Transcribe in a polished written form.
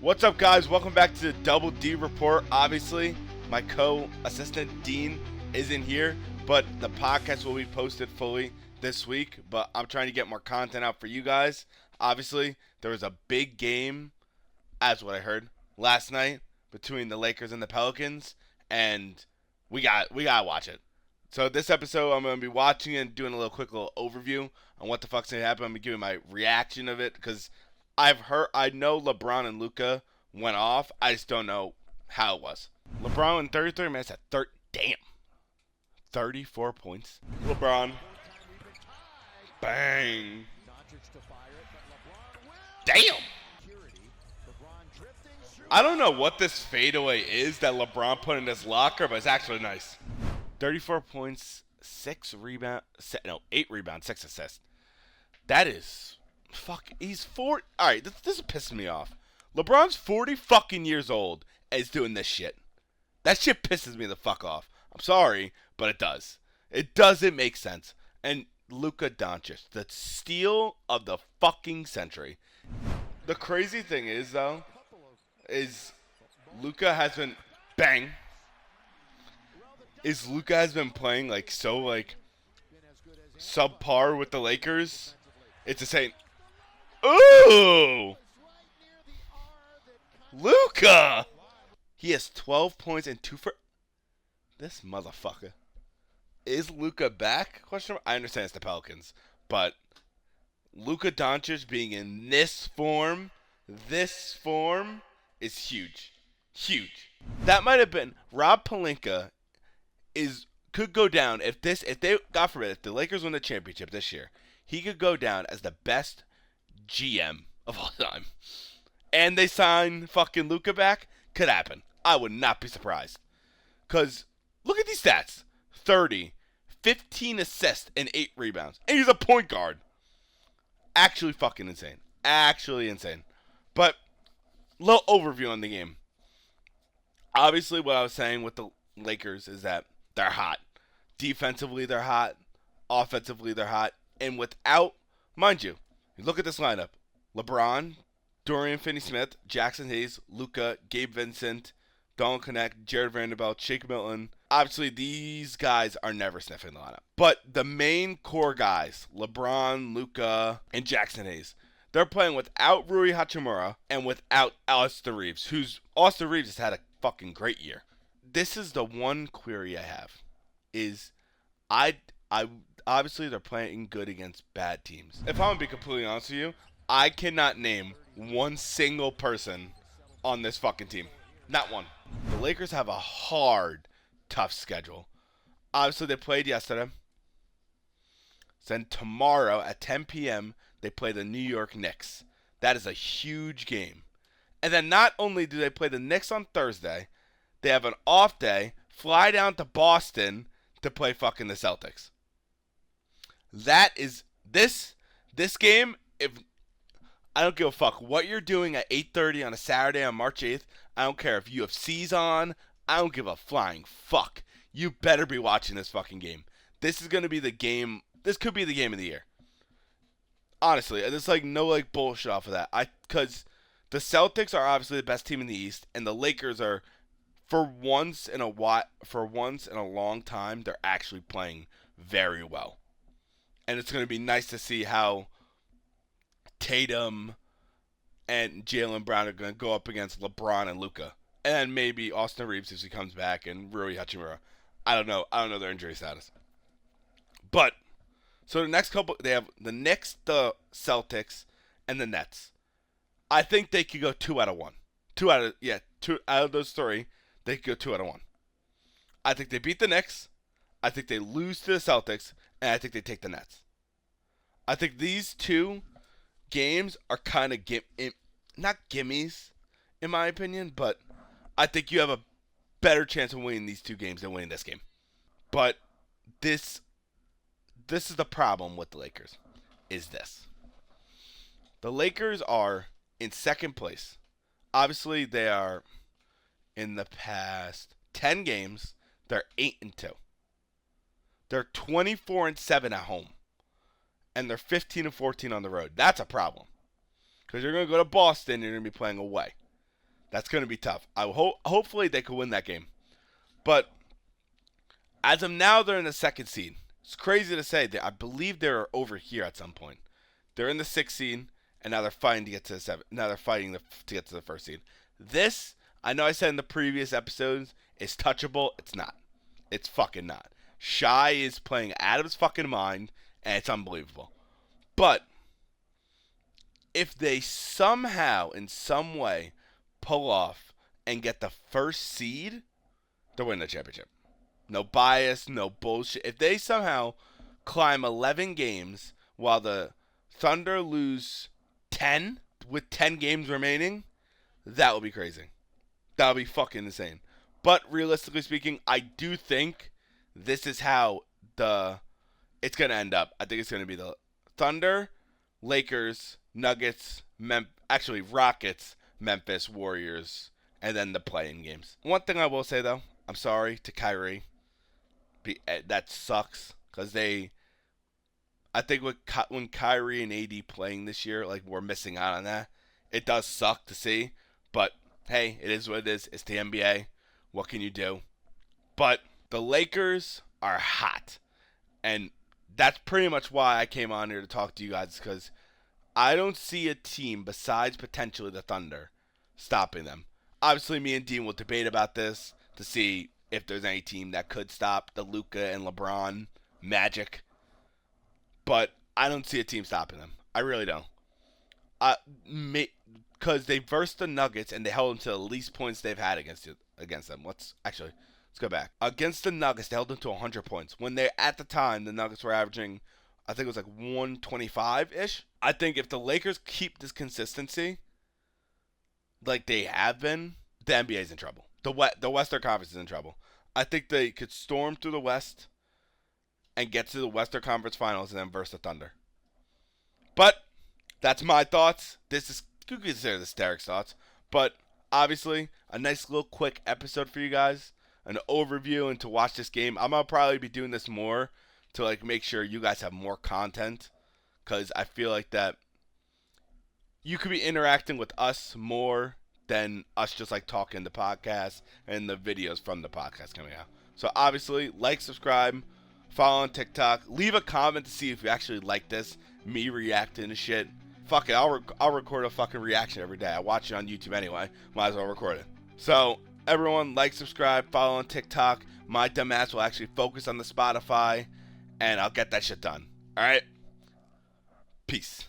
What's up, guys? Welcome back to the Double D Report. Obviously, my co-assistant Dean isn't here, but the podcast will be posted fully this week. But I'm trying to get more content out for you guys. Obviously, there was a big game, as what I heard, last night between the Lakers and the Pelicans, and we gotta watch it. So this episode, I'm gonna be watching and doing a quick little overview on what the fuck's gonna happen. I'm gonna give you my reaction of it because I know LeBron and Luka went off. I just don't know how it was. LeBron in 33 minutes at 34 points. LeBron, bang, damn. I don't know what this fadeaway is that LeBron put in his locker, but it's actually nice. 34 points, 8 rebounds, 6 assists. That is. Fuck, he's 40. Alright, this is pissing me off. LeBron's 40 fucking years old and is doing this shit. That shit pisses me the fuck off. I'm sorry, but it does. It doesn't make sense. And Luka Doncic, the steal of the fucking century. The crazy thing is, though, is Luka has been playing so subpar with the Lakers. It's insane. Ooh! Luka! He has 12 points and 2 for... This motherfucker. Is Luka back? I understand it's the Pelicans. But Luka Doncic being in this form is huge. Huge. That might have been... Rob Pelinka could go down if God forbid, if the Lakers win the championship this year, he could go down as the best GM of all time. And they sign fucking Luka back. Could happen. I would not be surprised. Because look at these stats. 30, 15 assists, and 8 rebounds. And he's a point guard. Actually fucking insane. Actually insane. But, little overview on the game. Obviously, what I was saying with the Lakers is that they're hot. Defensively, they're hot. Offensively, they're hot. And without, mind you, look at this lineup. LeBron, Dorian Finney-Smith, Jackson Hayes, Luka, Gabe Vincent, Don Connect, Jared Vanderbilt, Shake Milton. Obviously, these guys are never sniffing the lineup. But the main core guys, LeBron, Luka, and Jackson Hayes, they're playing without Rui Hachimura and without Austin Reeves, Austin Reeves has had a fucking great year. This is the one query I have, is obviously they're playing good against bad teams. If I'm going to be completely honest with you, I cannot name one single person on this fucking team. Not one. The Lakers have a hard, tough schedule. Obviously, they played yesterday. Then tomorrow at 10 p.m., they play the New York Knicks. That is a huge game. And then not only do they play the Knicks on Thursday, they have an off day, fly down to Boston to play fucking the Celtics. That is this game. If I don't give a fuck what you're doing at 8:30 on a Saturday on March 8th. I don't care if UFC's on. I don't give a flying fuck. You better be watching this fucking game. This is gonna be the game. This could be the game of the year. Honestly, there's no bullshit off of that. Because the Celtics are obviously the best team in the East, and the Lakers are, for once in a long time, they're actually playing very well. And it's going to be nice to see how Tatum and Jaylen Brown are going to go up against LeBron and Luka. And then maybe Austin Reeves if he comes back and Rui Hachimura. I don't know their injury status. But, so the next couple, they have the Knicks, the Celtics, and the Nets. I think they could go 2 out of 1. 2 out of those 3, they could go 2 out of 1. I think they beat the Knicks. I think they lose to the Celtics. And I think they take the Nets. I think these 2 games are kind of not gimmies, in my opinion, but I think you have a better chance of winning these 2 games than winning this game. But this is the problem with the Lakers, is this. The Lakers are in second place. Obviously, they are, in the past 10 games, they're 8-2. They're 24-7 at home. And they're 15-14 on the road. That's a problem. Because you're going to go to Boston and you're going to be playing away. That's going to be tough. Hopefully they could win that game. But as of now, they're in the second seed. It's crazy to say that I believe they're over here at some point. They're in the sixth seed, and now they're fighting to get to the seventh. Now they're fighting to get to the first seed. This, I know I said in the previous episodes, is touchable. It's not. It's fucking not. Shai is playing out of his fucking mind, and it's unbelievable. But if they somehow, in some way, pull off and get the first seed, they're winning the championship. No bias, no bullshit. If they somehow climb 11 games while the Thunder lose 10 with 10 games remaining, that would be crazy. That would be fucking insane. But realistically speaking, I do think this is how it's going to end up. I think it's going to be the Thunder, Lakers, Nuggets, Rockets, Memphis, Warriors, and then the play-in games. One thing I will say, though, I'm sorry to Kyrie. That sucks because I think when Kyrie and AD playing this year, like, we're missing out on that. It does suck to see, but hey, it is what it is. It's the NBA. What can you do? But the Lakers are hot, and that's pretty much why I came on here to talk to you guys, because I don't see a team besides potentially the Thunder stopping them. Obviously, me and Dean will debate about this to see if there's any team that could stop the Luka and LeBron magic. But I don't see a team stopping them. I really don't. Because they versed the Nuggets and they held them to the least points they've had against them. Let's go back. Against the Nuggets, they held them to 100 points. When at the time, the Nuggets were averaging, I think it was like 125-ish. I think if the Lakers keep this consistency like they have been, the NBA's in trouble. The Western Conference is in trouble. I think they could storm through the West and get to the Western Conference Finals and then verse the Thunder. But that's my thoughts. You could consider this Derek's thoughts. But obviously, a nice little quick episode for you guys. An overview and to watch this game. I'm going to probably be doing this more to like make sure you guys have more content. Because I feel like that you could be interacting with us more than us just like talking the podcast and the videos from the podcast coming out. So obviously, like, subscribe, follow on TikTok, leave a comment to see if you actually like this, me reacting to shit. Fuck it, I'll record a fucking reaction every day. I watch it on YouTube anyway. Might as well record it. So everyone, like, subscribe, follow on TikTok. My dumbass will actually focus on the Spotify, and I'll get that shit done. All right? Peace.